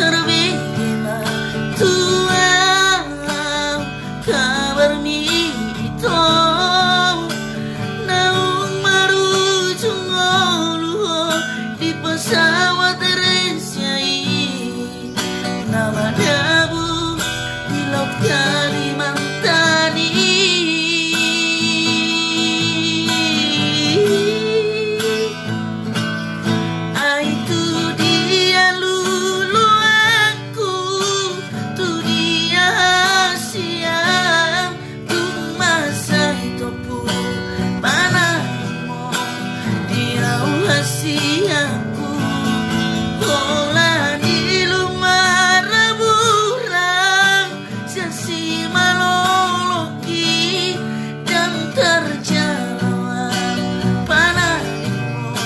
terbima tuang kabar mito naung marujung oluho di pesawat teresiai nama dabu di laut Kalimantan siangku olah di lumara burang siasi maloloki dan terjalan panahmu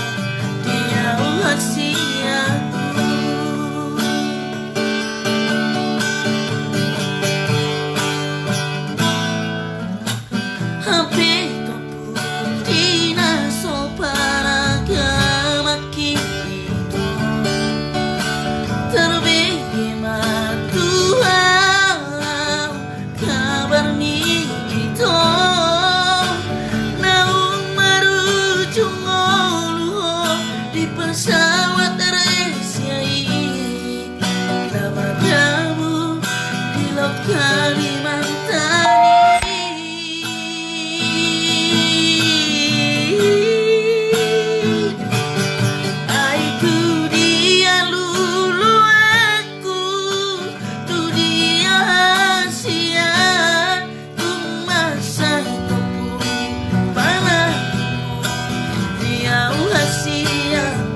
dia siangku hampir pesawat teresiai nama damu di laut Kalimantan itu dia lulu aku tu dia Asia tu masa itu panah dia Asia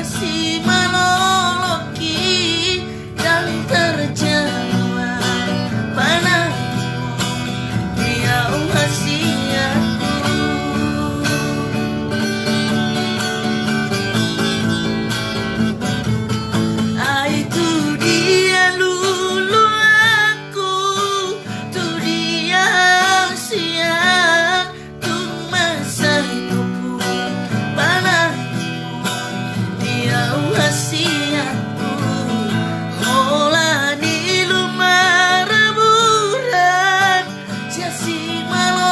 si maloloki dan terjawab panahmu dia wasiatku itu dia lulu aku tu dia siap tu masa hidupku wasiatku olah di lumara buran siasi malam